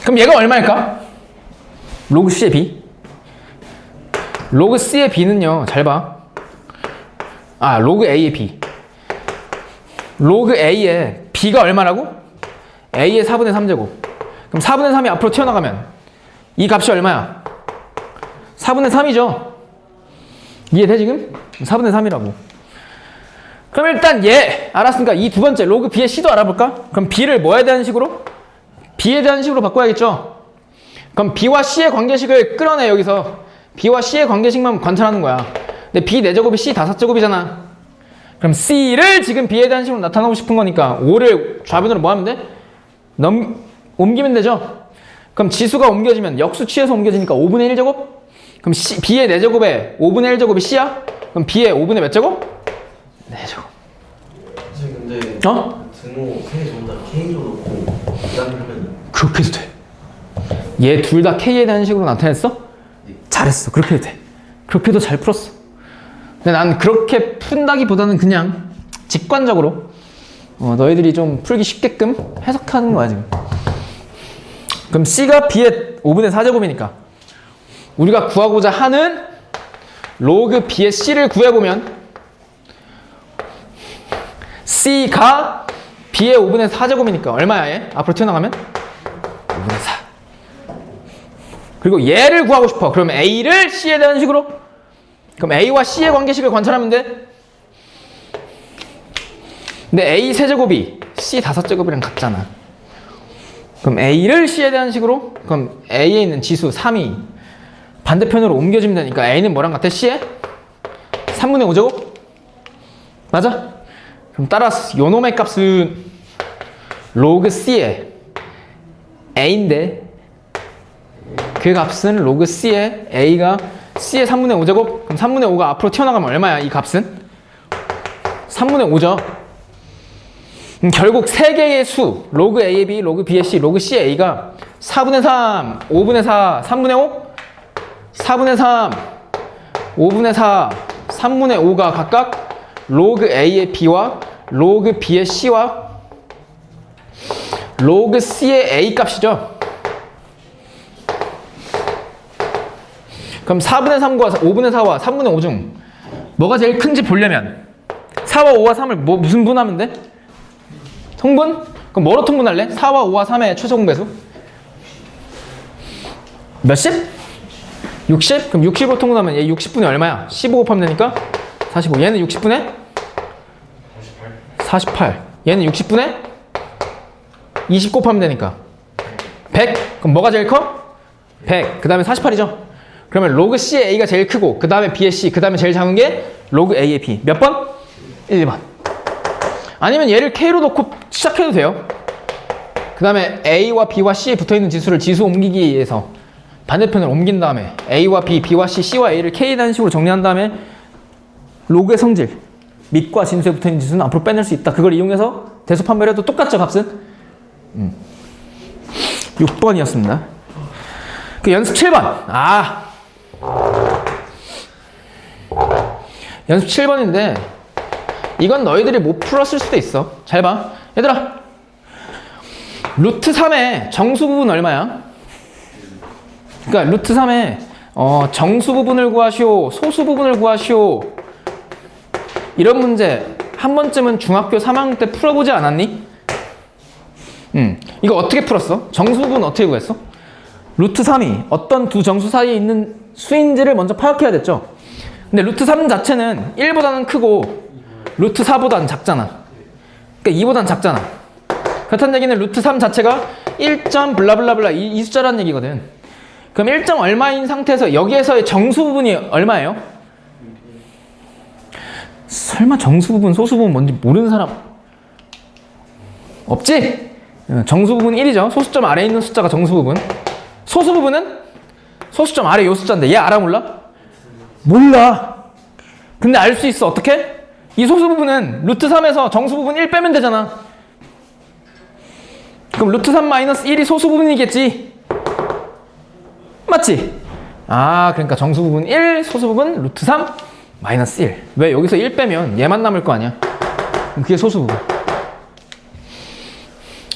그럼 얘가 얼마일까? 로그 c의 b. 로그 c의 b는요, 잘 봐. 로그 a의 b. 로그 a의 b가 얼마라고? a의 4분의 3제곱. 그럼 4분의 3이 앞으로 튀어나가면 이 값이 얼마야? 4분의 3이죠. 이해돼 지금? 4분의 3이라고. 그럼 일단 얘 알았으니까 이 두 번째 로그 b의 c도 알아볼까? 그럼 b를 뭐에 대한 식으로? b에 대한 식으로 바꿔야겠죠. 그럼 b와 c의 관계식을 끌어내. 여기서 b와 c의 관계식만 관찰하는 거야. 근데 b 4제곱이 c 5제곱이잖아. 그럼 c를 지금 b에 대한 식으로 나타나고 싶은 거니까 5를 좌변으로 뭐 하면 돼? 옮기면 되죠. 그럼 지수가 옮겨지면 역수 취해서 옮겨지니까 5분의 1제곱? 그럼 b의 4제곱에 5분의 1제곱이 c야? 그럼 b의 5분의 몇 제곱? 4제곱. 선생님 근데 등호 3개 전부 다 K로 놓고 그 다음에 하면 그렇게 해도 돼. 얘 둘 다 K에 대한 식으로 나타냈어? 네. 잘했어. 그렇게 해도 돼. 그렇게 해도 잘 풀었어. 근데 난 그렇게 푼다기보다는 그냥 직관적으로 너희들이 좀 풀기 쉽게끔 해석하는 거야 지금. 그럼 C가 B의 5분의 4제곱이니까 우리가 구하고자 하는 로그 B의 C를 구해보면 C가 B의 5분의 4제곱이니까 얼마야 얘? 앞으로 튀어나가면 5분의 4. 그리고 얘를 구하고 싶어. 그러면 A를 C에 대한 식으로. 그럼 A와 C의 관계식을 관찰하면 돼. 근데 A 세제곱이 C 5제곱이랑 같잖아. 그럼 A를 C에 대한 식으로. 그럼 A에 있는 지수 3이 반대편으로 옮겨지면 되니까 A는 뭐랑 같아? C에 3분의 5제곱? 맞아? 그럼 따라서 요놈의 값은 로그 C의 A인데 그 값은 로그 C의 A가 C의 3분의 5제곱? 그럼 3분의 5가 앞으로 튀어나가면 얼마야? 이 값은? 3분의 5죠. 결국 3개의 수 로그 A의 B, 로그 B의 C, 로그 C의 A가 4분의 3, 5분의 4, 3분의 5? 4분의 3, 5분의 4, 3분의 5가 각각 로그 A의 B와 로그 B의 C와 로그 C의 A 값이죠. 그럼 4분의 3과 5분의 4와 3분의 5 중 뭐가 제일 큰지 보려면 4와 5와 3을 무슨 분하면 돼? 성분? 그럼 뭐로 통분할래? 4와 5와 3의 최소 공배수? 몇십? 60? 그럼 60으로 통분하면 얘 60분의 얼마야? 15 곱하면 되니까 45. 얘는 60분의 48. 얘는 60분의 20 곱하면 되니까 100. 그럼 뭐가 제일 커? 100. 그 다음에 48이죠. 그러면 로그 C의 A가 제일 크고 그 다음에 B의 C, 그 다음에 제일 작은 게 로그 A의 B. 몇 번? 1번. 아니면 얘를 K로 놓고 시작해도 돼요. 그 다음에 A와 B와 C에 붙어있는 지수를 지수 옮기기에서 반대편을 옮긴 다음에 A와 B, B와 C, C와 A를 K라는 식으로 정리한 다음에 로그의 성질, 밑과 진수에 붙어있는 지수는 앞으로 빼낼 수 있다. 그걸 이용해서 대수 판별해도 똑같죠, 값은? 6번이었습니다. 그 연습 7번. 연습 7번인데 이건 너희들이 못 풀었을 수도 있어. 잘 봐. 얘들아. 루트 3의 정수 부분 얼마야? 그러니까 루트 3의 정수 부분을 구하시오, 소수 부분을 구하시오. 이런 문제 한 번쯤은 중학교 3학년 때 풀어보지 않았니? 이거 어떻게 풀었어? 정수 부분 어떻게 구했어? 루트 3이 어떤 두 정수 사이에 있는 수인지를 먼저 파악해야 됐죠. 근데 루트 3 자체는 1보다는 크고 루트 4보다는 작잖아. 그러니까 2보다는 작잖아. 그렇다는 얘기는 루트 3 자체가 1. 블라블라블라 이 숫자라는 얘기거든. 그럼 1. 얼마인 상태에서 여기에서의 정수 부분이 얼마예요? 설마 정수 부분, 소수 부분 뭔지 모르는 사람 없지? 정수 부분 1이죠. 소수점 아래에 있는 숫자가 정수 부분. 소수 부분은 소수점 아래 요 숫자인데 얘 알아 몰라? 몰라. 근데 알 수 있어. 어떻게? 이 소수 부분은 루트 3에서 정수 부분 1 빼면 되잖아. 그럼 루트 3 마이너스 1이 소수 부분이겠지. 맞지? 그러니까 정수 부분 1, 소수 부분 루트 3 마이너스 1. 왜? 여기서 1 빼면 얘만 남을 거 아니야. 그럼 그게 소수 부분.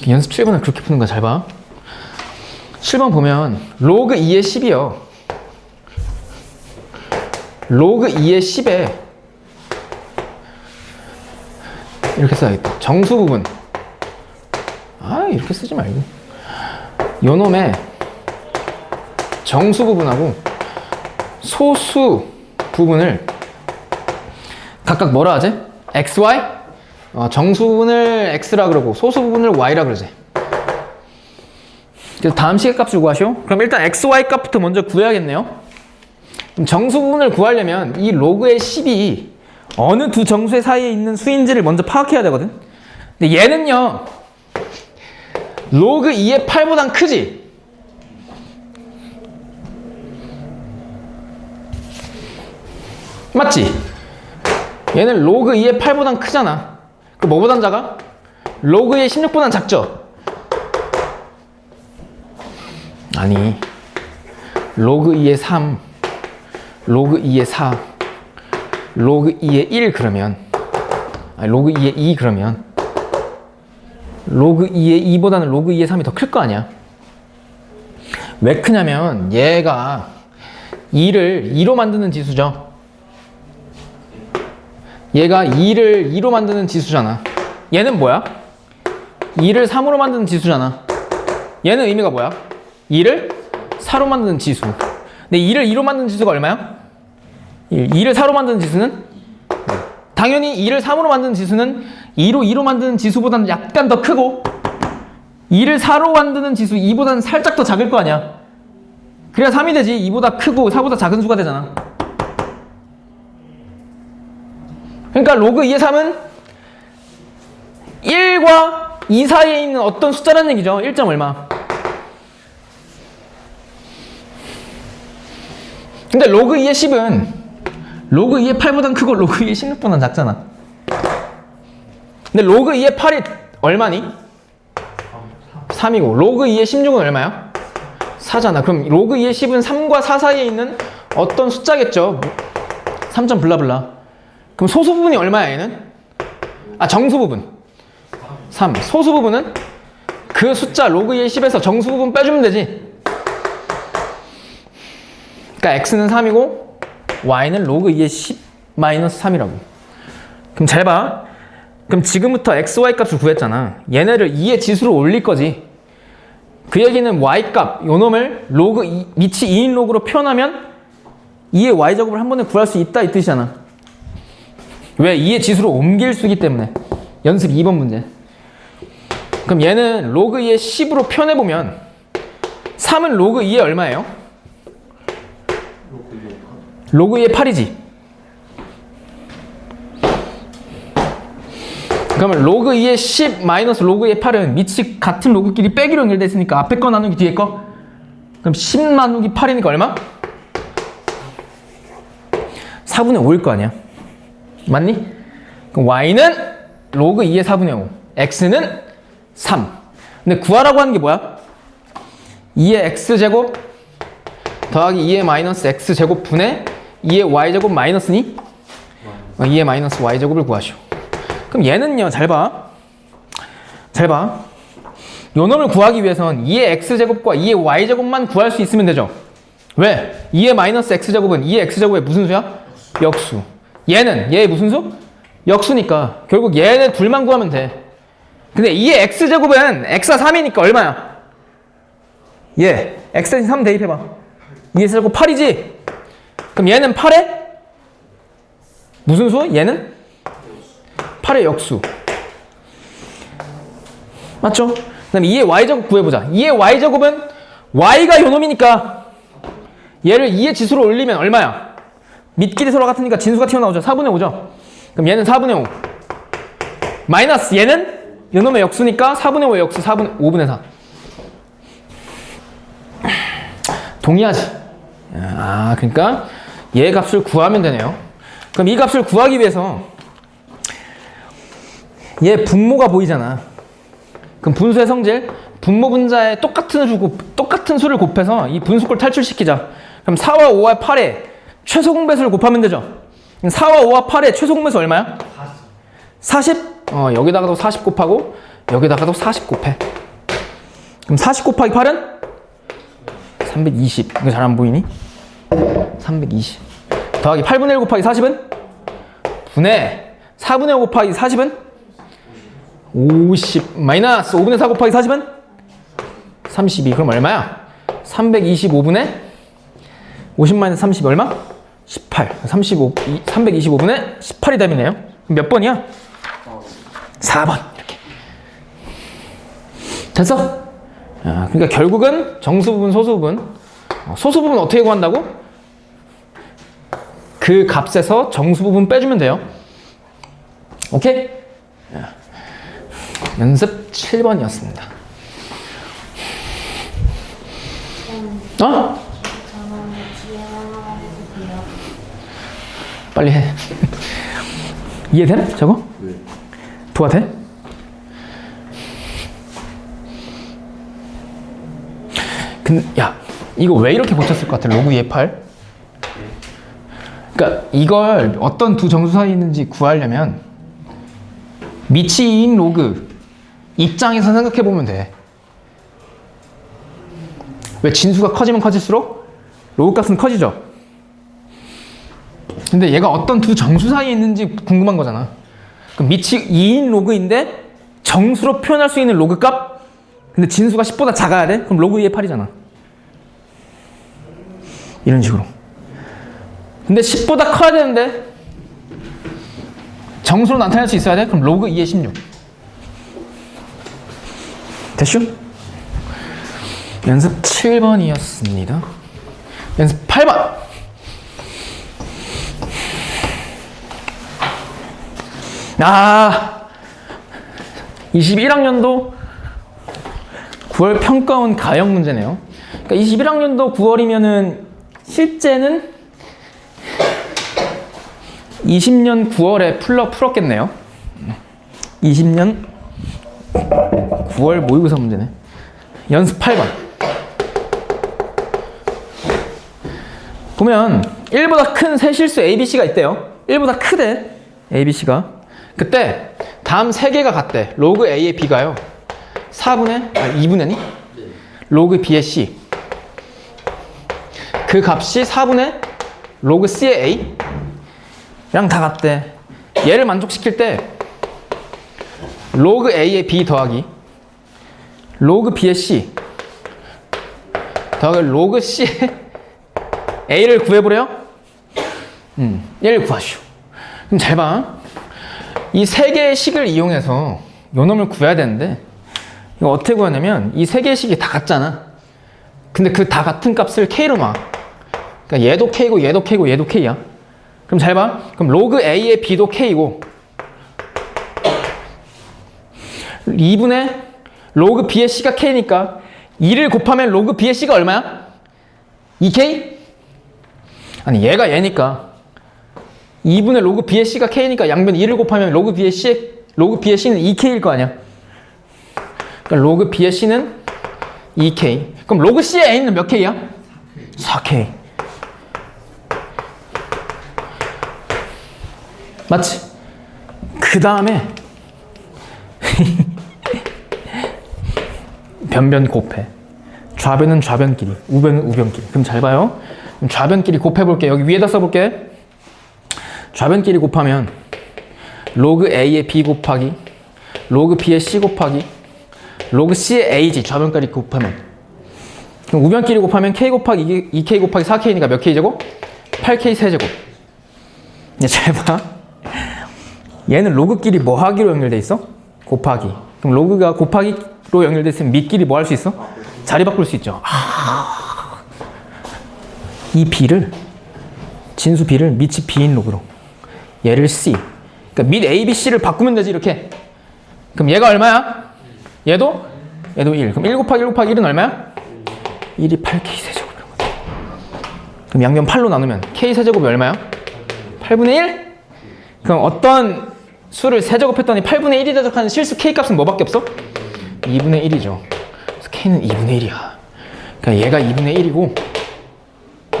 연습 7번을 그렇게 푸는 거야. 잘 봐. 7번 보면 로그 2의 10이요. 로그 2의 10에 이렇게 써야겠다. 정수 부분. 이렇게 쓰지 말고. 요놈의 정수 부분하고 소수 부분을 각각 뭐라 하지? XY? 정수 부분을 X라 그러고 소수 부분을 Y라 그러지. 그래서 다음 시계값을 구하시오. 그럼 일단 XY 값부터 먼저 구해야겠네요. 그럼 정수 부분을 구하려면 이 로그의 10이 어느 두 정수의 사이에 있는 수인지를 먼저 파악해야 되거든. 근데 얘는요 로그 2의 8보단 크지? 맞지? 얘는 로그 2의 8보단 크잖아. 그 뭐보단 작아? 로그 2의 16보단 작죠? 아니 로그 2의 3, 로그 2의 4, 로그 2의 1 그러면 로그 2의 2 그러면 로그 2의 2보다는 로그 2의 3이 더 클 거 아니야. 왜 크냐면 얘가 2를 2로 만드는 지수죠. 얘가 2를 2로 만드는 지수잖아. 얘는 뭐야? 2를 3으로 만드는 지수잖아. 얘는 의미가 뭐야? 2를 4로 만드는 지수. 근데 2를 2로 만드는 지수가 얼마야? 2를 4로 만드는 지수는? 당연히 2를 3으로 만드는 지수는 2로 만드는 지수보다는 약간 더 크고 2를 4로 만드는 지수 2보다는 살짝 더 작을 거 아니야. 그래야 3이 되지. 2보다 크고 4보다 작은 수가 되잖아. 그러니까 로그 2의 3은 1과 2 사이에 있는 어떤 숫자라는 얘기죠. 1. 얼마. 근데 로그 2의 10은 로그 2의 8보단 크고 로그 2의 16보단 작잖아. 근데 로그 2의 8이 얼마니? 3이고 로그 2의 16은 얼마야? 4잖아. 그럼 로그 2의 10은 3과 4 사이에 있는 어떤 숫자겠죠. 3. 블라블라. 그럼 소수 부분이 얼마야 얘는? 정수 부분 3. 소수 부분은 그 숫자 로그 2의 10에서 정수 부분 빼주면 되지. 그러니까 x는 3이고 y는 로그 2의 10 마이너스 3이라고. 그럼 잘 봐. 그럼 지금부터 xy 값을 구했잖아. 얘네를 2의 지수로 올릴 거지. 그 얘기는 y 값, 요 놈을 로그 2, 밑이 2인 로그로 표현하면 2의 y제곱을 한 번에 구할 수 있다 이 뜻이잖아. 왜? 2의 지수로 옮길 수기 때문에. 연습 2번 문제. 그럼 얘는 로그 2의 10으로 표현해보면 3은 로그 2의 얼마예요? 로그 2의 8이지. 그러면 로그 2의 10 마이너스 로그 2의 8은 밑이 같은 로그끼리 빼기로 연결돼 있으니까 앞에 거 나누기 뒤에 거. 그럼 10 나누기 8이니까 얼마? 4분의 5일 거 아니야. 맞니? 그럼 y는 로그 2의 4분의 5, x는 3. 근데 구하라고 하는 게 뭐야? 2의 x제곱 더하기 2의 마이너스 x제곱 분의 2의 y제곱 마이너스니? 2의 마이너스 y제곱을 구하시오. 그럼 얘는요, 잘 봐. 잘 봐. 요 놈을 구하기 위해선 2의 x제곱과 2의 y제곱만 구할 수 있으면 되죠. 왜? 2의 마이너스 x제곱은 2의 x제곱의 무슨 수야? 역수. 얘는 얘의 무슨 수? 역수니까 결국 얘네 둘만 구하면 돼. 근데 2의 x제곱은 x가 3이니까 얼마야? 얘 x에 3 대입해봐. 2의 x제곱 8이지? 그럼 얘는 8의 무슨 수? 얘는 8의 역수. 맞죠? 그 다음에 2의 y제곱 구해보자. 2의 y제곱은 y가 요 놈이니까 얘를 2의 지수로 올리면 얼마야? 밑끼리 서로 같으니까 진수가 튀어나오죠. 4분의 5죠. 그럼 얘는 4분의 5 마이너스 얘는 요 놈의 역수니까 4분의 5의 역수 5분의 4. 동의하지? 아, 그러니까 얘 값을 구하면 되네요. 그럼 이 값을 구하기 위해서 얘 분모가 보이잖아. 그럼 분수의 성질, 분모 분자에 똑같은 수를 곱해서 이 분수꼴 탈출시키자. 그럼 4와 5와 8에 최소 공배수를 곱하면 되죠. 4와 5와 8의 최소 공배수 얼마야? 40? 여기다가도 40 곱하고 여기다가도 40 곱해. 그럼 40 곱하기 8은? 320. 이거 잘 안 보이니? 320 더하기 8분의 1 곱하기 40은? 분의 4분의 5 곱하기 40은? 50 마이너스 5분의 4 곱하기 40은? 32. 그럼 얼마야? 325분의 50 마이너스 30 얼마? 18. 325분의 18이 답이네요. 몇 번이야? 4번. 이렇게. 됐어? 그러니까 결국은 정수 부분, 소수 부분. 소수 부분 어떻게 구한다고? 그 값에서 정수 부분 빼주면 돼요. 오케이? 연습 7번이었습니다. 빨리 해. 이해됨? 저거? 네. 도와 돼? 야, 이거 왜 이렇게 고쳤을 것 같아? 로그 2의 8? 그러니까 이걸 어떤 두 정수 사이에 있는지 구하려면 밑이 2인 로그 입장에서 생각해 보면 돼. 왜? 진수가 커지면 커질수록 로그 값은 커지죠. 근데 얘가 어떤 두 정수 사이에 있는지 궁금한 거잖아. 그럼 밑이 2인 로그인데 정수로 표현할 수 있는 로그 값? 근데 진수가 10보다 작아야 돼? 그럼 로그 2의 8이잖아. 이런 식으로. 근데 10보다 커야 되는데 정수로 나타낼 수 있어야 돼? 그럼 로그 2의 16. 됐슈? 연습 7번이었습니다. 연습 8번. 아, 21학년도 9월 평가원 가형 문제네요. 그러니까 21학년도 9월이면은 실제는 20년 9월에 풀었겠네요. 20년 9월 모의고사 문제네. 연습 8번. 보면 1보다 큰 세 실수 ABC가 있대요. 1보다 크대, ABC가. 그때 다음 세 개가 같대. 로그 A의 B가요. 2분의 니? 로그 B의 C. 그 값이 4분의 로그 C의 A랑 다 같대. 얘를 만족시킬 때 로그 A의 B 더하기 로그 B의 C 더하기 로그 C의 A를 구해보래요? 얘를 구하시오. 그럼 잘 봐. 이 세 개의 식을 이용해서 요 놈을 구해야 되는데 이거 어떻게 구하냐면 이 세 개의 식이 다 같잖아. 근데 그 다 같은 값을 K로 놔. 그러니까 얘도 K고 얘도 K고 얘도 K야. 그럼 잘 봐. 그럼 로그 A의 B도 K고 2분의 로그 B의 C가 K니까 2를 곱하면 로그 B의 C가 얼마야? 2K? 아니 얘가 얘니까 2분의 로그 B의 C가 K니까 양변 2를 곱하면 로그 B의 C는 2K일 거 아니야. 그러니까 로그 B의 C는 2K. 그럼 로그 C의 A는 몇 K야? 4K. 맞지? 그 다음에 변변 곱해. 좌변은 좌변끼리, 우변은 우변끼리. 그럼 잘 봐요. 그럼 좌변끼리 곱해볼게. 여기 위에다 써볼게. 좌변끼리 곱하면 로그 A의 B 곱하기 로그 B의 C 곱하기 로그 C의 A지. 좌변끼리 곱하면. 그럼 우변끼리 곱하면 K 곱하기 2K 곱하기 4K니까 몇 K제곱? 8K 세제곱. 이제 잘 봐. 얘는 로그끼리 뭐 하기로 연결돼 있어? 곱하기. 그럼 로그가 곱하기로 연결돼 있으면 밑끼리 뭐 할 수 있어? 자리 바꿀 수 있죠. 이 B를 진수 B를 밑이 B인 로그로 얘를 C. 그러니까 밑 A, B, C를 바꾸면 되지 이렇게. 그럼 얘가 얼마야? 얘도 1. 그럼 1 곱하기 1 곱하기 1은 얼마야? 1이 8K 세제곱 이런 거다. 그럼 양변 8로 나누면 K 세제곱이 얼마야? 8분의 1? 그럼 어떤 수를 세제곱했더니 8분의 1이 대적하는 실수 K 값은 뭐밖에 없어? 2분의 1이죠. 그래서 K는 2분의 1이야. 그러니까 얘가 2분의 1이고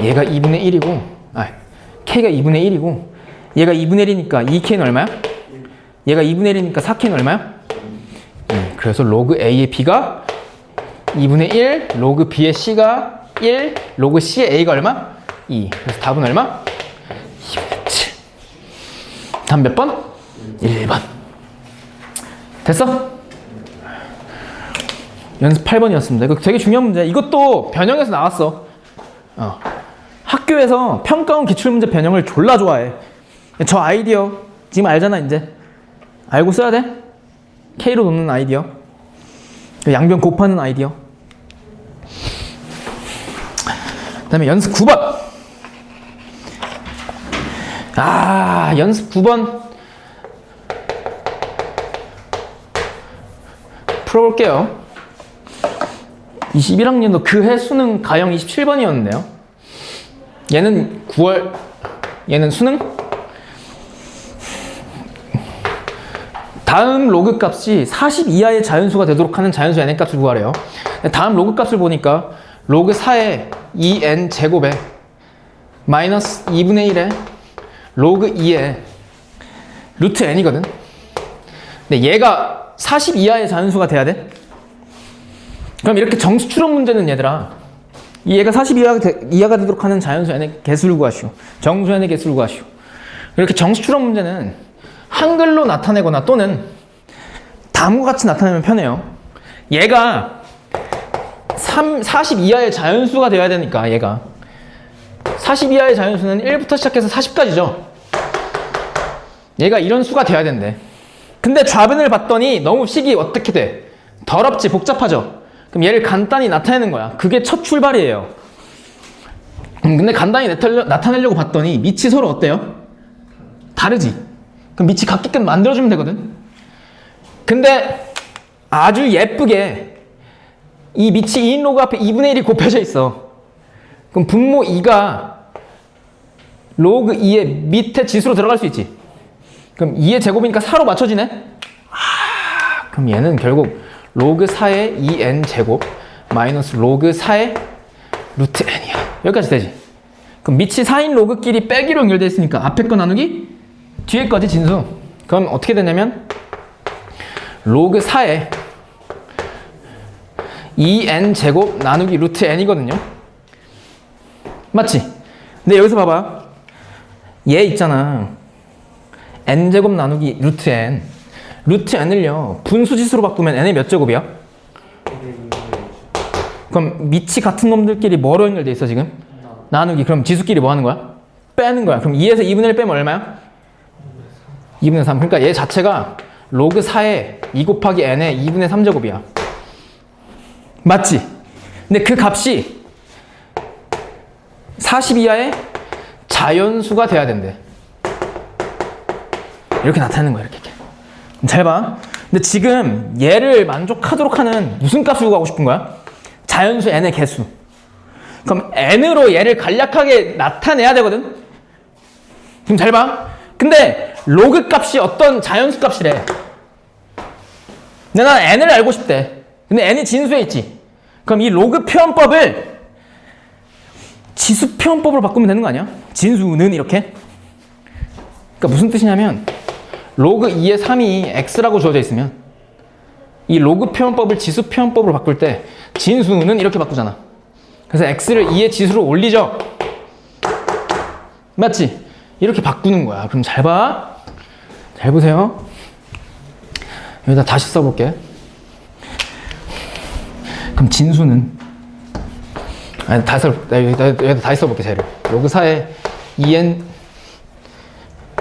얘가 2분의 1이고 K가 2분의 1이고 얘가 2분의 1이니까 2K는 얼마야? 얘가 2분의 1이니까 4K는 얼마야? 그래서 로그 A의 B가 2분의 1, 로그 B의 C가 1, 로그 C의 A가 얼마? 2. 그래서 답은 얼마? 2분의 7. 답 몇 번? 1번. 됐어? 연습 8번이었습니다. 이거 되게 중요한 문제야. 이것도 변형에서 나왔어. 학교에서 평가원 기출문제 변형을 졸라 좋아해. 저 아이디어 지금 알잖아 이제. 알고 써야 돼. K로 놓는 아이디어. 양변 곱하는 아이디어. 그 다음에 연습 9번. 연습 9번 풀어볼게요. 21학년도 그해 수능 가형 27번이었는데요. 얘는 9월, 얘는 수능. 다음 로그 값이 40 이하의 자연수가 되도록 하는 자연수 n의 값을 구하래요. 다음 로그 값을 보니까 로그 4의 2n 제곱에 마이너스 2분의 1에 로그 2에 루트 n이거든. 근데 얘가 40 이하의 자연수가 돼야 돼. 그럼 이렇게 정수 추론 문제는 얘들아, 얘가 40 이하가 되도록 하는 자연수 n의 개수를 구하시오. 정수 n의 개수를 구하시오. 이렇게 정수 추론 문제는 한글로 나타내거나 또는 다음과 같이 나타내면 편해요. 얘가 40 이하의 자연수가 되어야 되니까 얘가 40 이하의 자연수는 1부터 시작해서 40까지죠. 얘가 이런 수가 돼야 된대. 근데 좌변을 봤더니 너무 식이 어떻게 돼? 더럽지, 복잡하죠? 그럼 얘를 간단히 나타내는 거야. 그게 첫 출발이에요. 근데 간단히 나타내려고 봤더니 밑이 서로 어때요? 다르지? 그럼 밑이 같게끔 만들어주면 되거든? 근데 아주 예쁘게 이 밑이 2인 로그 앞에 2분의 1이 곱해져 있어. 그럼 분모 2가 로그 2의 밑에 지수로 들어갈 수 있지. 그럼 2의 제곱이니까 4로 맞춰지네? 그럼 얘는 결국 로그 4의 2n 제곱 마이너스 로그 4의 루트 n이야. 여기까지 되지? 그럼 밑이 4인 로그끼리 빼기로 연결되어 있으니까 앞에 거 나누기 뒤에 거지 진수. 그럼 어떻게 되냐면 로그 4의 2n 제곱 나누기 루트 n이거든요. 맞지? 근데 여기서 봐봐. 얘 있잖아. n 제곱 나누기 루트 n. 루트 n을요 분수지수로 바꾸면 n의 몇 제곱이야? 그럼 밑이 같은 놈들끼리 뭐로 연결돼 있어 지금? 나누기. 그럼 지수끼리 뭐 하는 거야? 빼는 거야. 그럼 2에서 2분의 1 빼면 얼마야? 2분의 3. 그러니까 얘 자체가 로그 4에 2 곱하기 n의 2분의 3제곱이야. 맞지? 근데 그 값이 40 이하의 자연수가 돼야 된대. 이렇게 나타내는 거야. 이렇게. 잘 봐. 근데 지금 얘를 만족하도록 하는 무슨 값을 구하고 싶은 거야? 자연수 n의 개수. 그럼 n으로 얘를 간략하게 나타내야 되거든? 지금 잘 봐. 근데 로그 값이 어떤 자연수 값이래. 근데 난 n을 알고 싶대. 근데 n이 진수에 있지. 그럼 이 로그 표현법을 지수 표현법으로 바꾸면 되는 거 아니야? 진수는 이렇게. 그러니까 무슨 뜻이냐면 로그 2의 3이 x라고 주어져 있으면 이 로그 표현법을 지수 표현법으로 바꿀 때 진수는 이렇게 바꾸잖아. 그래서 x를 2의 지수로 올리죠. 맞지? 이렇게 바꾸는 거야. 그럼 잘 봐. 잘 보세요. 여기다 다시 써볼게. 그럼 진수는 여기다 다시 써볼게. 쟤를 로그 4에 2n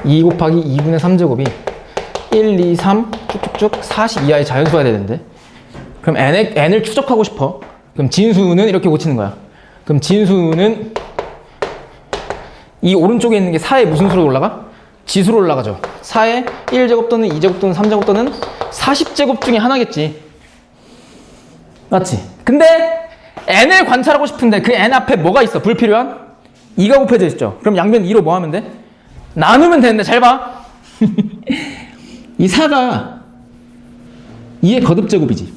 2 곱하기 2분의 3제곱이 1, 2, 3 쭉쭉쭉 40 이하의 자연수가 돼야 되는데 그럼 n을 추적하고 싶어. 그럼 진수는 이렇게 고치는 거야. 그럼 진수는 이 오른쪽에 있는 게 4의 무슨 수로 올라가? 지수로 올라가죠. 4의 1제곱 또는 2제곱 또는 3제곱 또는 40제곱 중에 하나겠지. 맞지? 근데 n을 관찰하고 싶은데 그 n 앞에 뭐가 있어? 불필요한? 2가 곱해져 있죠. 그럼 양변 2로 뭐 하면 돼? 나누면 되는데 잘 봐. 이 4가 2의 거듭제곱이지.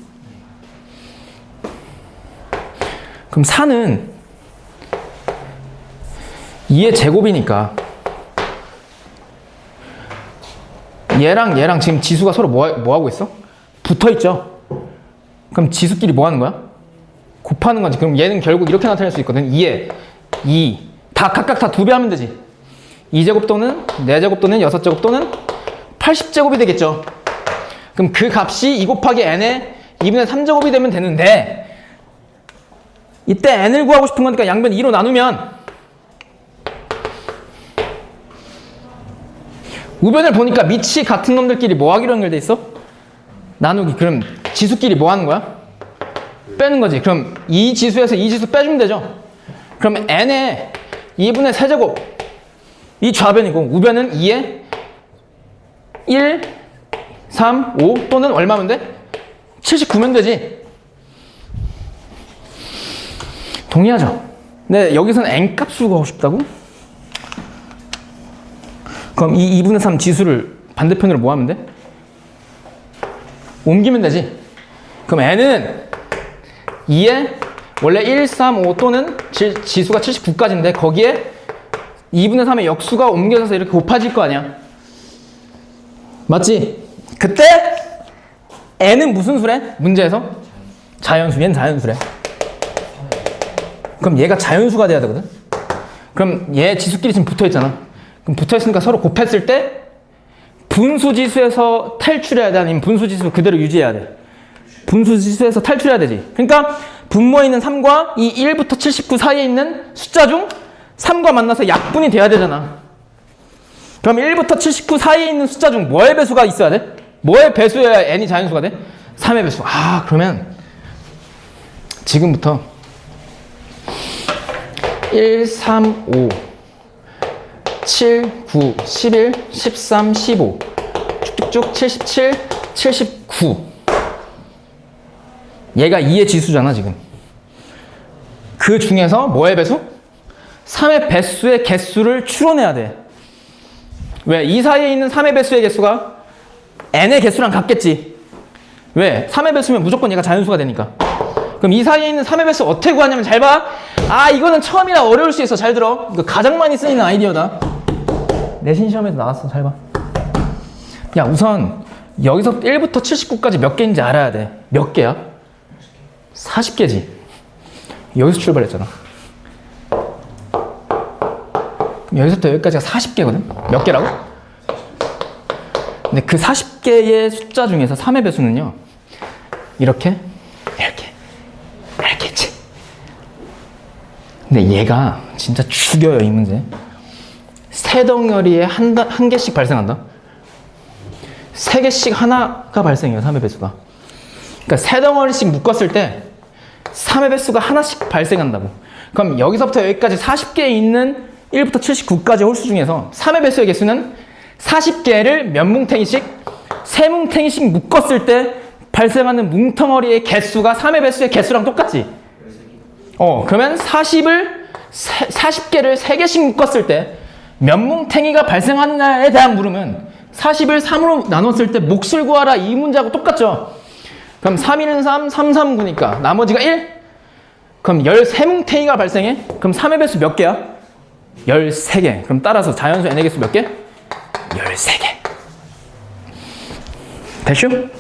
그럼 4는 2의 제곱이니까 얘랑 지금 지수가 서로 뭐 하고 있어? 붙어있죠. 그럼 지수끼리 뭐 하는 거야? 곱하는 거지. 그럼 얘는 결국 이렇게 나타낼 수 있거든. 2에 2 다 각각 다 2배 하면 되지. 2제곱 또는 4제곱 또는 6제곱 또는 80제곱이 되겠죠. 그럼 그 값이 2 곱하기 n의 2분의 3제곱이 되면 되는데 이때 n을 구하고 싶은 거니까 양변 2로 나누면 우변을 보니까 밑이 같은 놈들끼리 뭐 하기로 연결돼 있어? 나누기. 그럼 지수끼리 뭐 하는 거야? 빼는 거지. 그럼 이 지수에서 이 지수 빼주면 되죠. 그럼 n의 2분의 세제곱 이 좌변이고 우변은 2의 1, 3, 5 또는 얼마면 돼? 79면 되지. 동의하죠? 근데 여기서는 n 값을 구하고 싶다고? 그럼 이 2분의 3 지수를 반대편으로 뭐 하면 돼? 옮기면 되지. 그럼 n은 2에 원래 1, 3, 5 또는 지수가 79까지인데 거기에 2분의 3의 역수가 옮겨져서 이렇게 곱해질 거 아니야. 맞지? 그때 n은 무슨 수래? 문제에서? 자연수. 얘는 자연수래. 그럼 얘가 자연수가 돼야 되거든. 그럼 얘 지수끼리 지금 붙어있잖아. 그럼 붙어있으니까 서로 곱했을 때 분수지수에서 탈출해야 돼? 아니면 분수지수 그대로 유지해야 돼? 분수지수에서 탈출해야 되지. 그러니까 분모에 있는 3과 이 1부터 79 사이에 있는 숫자 중 3과 만나서 약분이 돼야 되잖아. 그럼 1부터 79 사이에 있는 숫자 중 뭐의 배수가 있어야 돼? 뭐의 배수여야 n이 자연수가 돼? 3의 배수. 아, 그러면 지금부터 1, 3, 5 7, 9, 11, 13, 15 쭉쭉쭉 77, 79 얘가 2의 지수잖아 지금. 그 중에서 뭐의 배수? 3의 배수의 개수를 추론해야 돼. 왜? 이 사이에 있는 3의 배수의 개수가 n의 개수랑 같겠지. 왜? 3의 배수면 무조건 얘가 자연수가 되니까. 그럼 이 사이에 있는 3의 배수 어떻게 구하냐면 잘 봐. 아, 이거는 처음이라 어려울 수 있어. 잘 들어. 이거 가장 많이 쓰이는 아이디어다. 내신 시험에도 나왔어. 잘 봐. 야, 우선 여기서 1부터 79까지 몇 개인지 알아야 돼. 몇 개야? 40개지. 여기서 출발했잖아. 그럼 여기서부터 여기까지가 40개거든? 몇 개라고? 근데 그 40개의 숫자 중에서 3의 배수는요. 이렇게 있지. 근데 얘가 진짜 죽여요, 이 문제. 세 덩어리에 한 개씩 발생한다. 세 개씩 하나가 발생해요, 3의 배수가. 그러니까 세 덩어리씩 묶었을 때 3의 배수가 하나씩 발생한다고. 그럼 여기서부터 여기까지 40개 있는 1부터 79까지 홀수 중에서 3의 배수의 개수는 40개를 몇 뭉탱이씩? 세 뭉탱이씩 묶었을 때 발생하는 뭉텅어리의 개수가 3의 배수의 개수랑 똑같지? 그러면 40개를 3개씩 묶었을 때 몇 뭉탱이가 발생하느냐에 대한 물음은 40을 3으로 나눴을 때 몫을 구하라 이 문제하고 똑같죠? 그럼 3, 1은 3, 3, 3, 9니까 나머지가 1? 그럼 13뭉탱이가 발생해? 그럼 3의 배수 몇 개야? 13개. 그럼 따라서 자연수 n의 개수 몇 개? 13개. 됐슈?